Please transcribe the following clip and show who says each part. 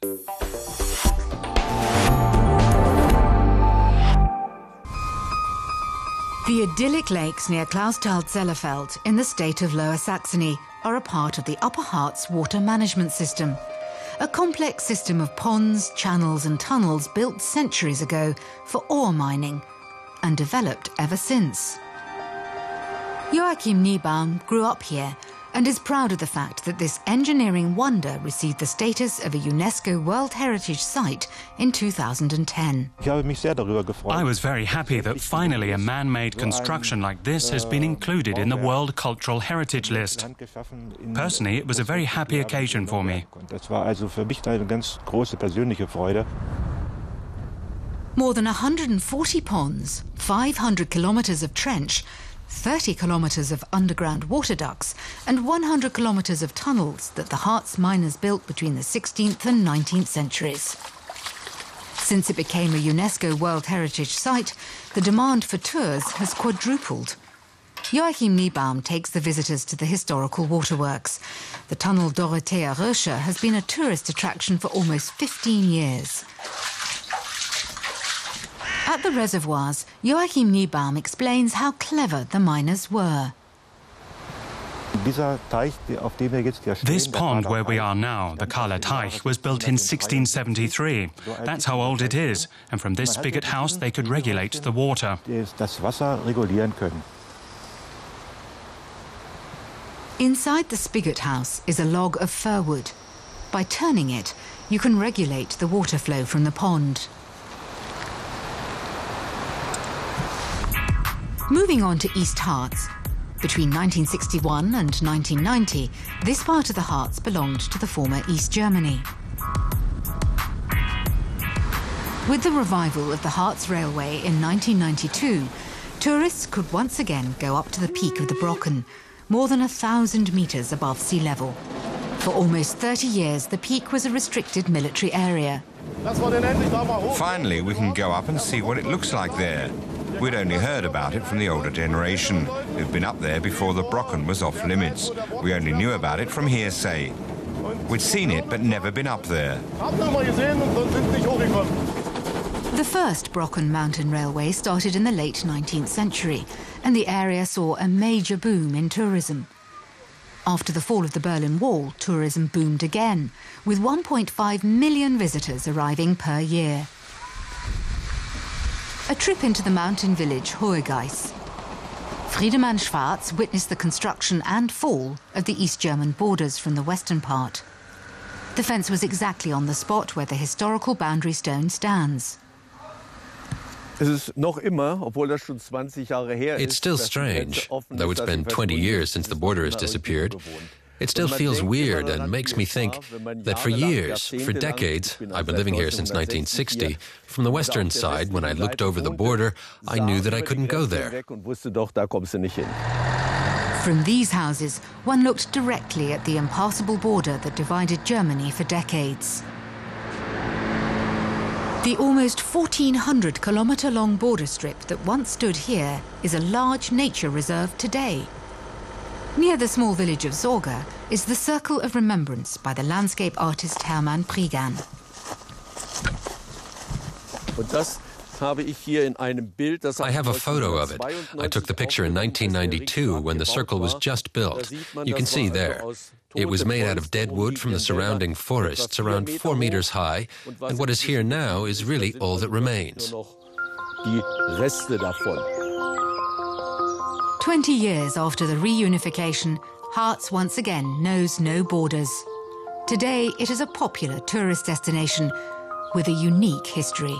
Speaker 1: The idyllic lakes near Clausthal-Zellerfeld in the state of Lower Saxony are a part of the Upper Harz water management system, a complex system of ponds, channels and tunnels built centuries ago for ore mining and developed ever since. Joachim Niebaum grew up here and is proud of the fact that this engineering wonder received the status of a UNESCO World Heritage Site in 2010.
Speaker 2: I was very happy that finally a man-made construction like this has been included in the World Cultural Heritage List. Personally, it was a very happy occasion for me.
Speaker 1: More than 140 ponds, 500 kilometres of trench, 30 kilometres of underground water ducts and 100 kilometres of tunnels that the Harz miners built between the 16th and 19th centuries. Since it became a UNESCO World Heritage Site, the demand for tours has quadrupled. Joachim Niebaum takes the visitors to the historical waterworks. The tunnel Dorothea Röscher has been a tourist attraction for almost 15 years. At the reservoirs, Joachim Niebaum explains how clever the miners were.
Speaker 2: This pond where we are now, the Kahler Teich, was built in 1673. That's how old it is, and from this spigot house they could regulate the water.
Speaker 1: Inside the spigot house is a log of fir wood. By turning it, you can regulate the water flow from the pond. Moving on to East Harz. Between 1961 and 1990, this part of the Harz belonged to the former East Germany. With the revival of the Harz Railway in 1992, tourists could once again go up to the peak of the Brocken, more than 1,000 metres above sea level. For almost 30 years, the peak was a restricted military area.
Speaker 3: Finally, we can go up and see what it looks like there. We'd only heard about it from the older generation, who've been up there before the Brocken was off limits. We only knew about it from hearsay. We'd seen it, but never been up there.
Speaker 1: The first Brocken mountain railway started in the late 19th century, and the area saw a major boom in tourism. After the fall of the Berlin Wall, tourism boomed again, with 1.5 million visitors arriving per year. A trip into the mountain village Hohegeis. Friedemann Schwarz witnessed the construction and fall of the East German borders from the western part. The fence was exactly on the spot where the historical boundary stone stands.
Speaker 4: It's still strange, though it's been 20 years since the border has disappeared. It still feels weird and makes me think that for years, for decades, I've been living here since 1960. From the western side, when I looked over the border, I knew that I couldn't go there.
Speaker 1: From these houses, one looked directly at the impassable border that divided Germany for decades. The almost 1,400-kilometre-long border strip that once stood here is a large nature reserve today. Near the small village of Sorge is the Circle of Remembrance by the landscape artist Hermann Priegan.
Speaker 4: I
Speaker 5: have a photo of it. I took the picture in 1992 when the circle was just built. You can see there. It was made out of dead wood from the surrounding forests, around 4 meters high, and what is here now is really all that remains.
Speaker 1: 20 years after the reunification, Harz once again knows no borders. Today, it is a popular tourist destination with a unique history.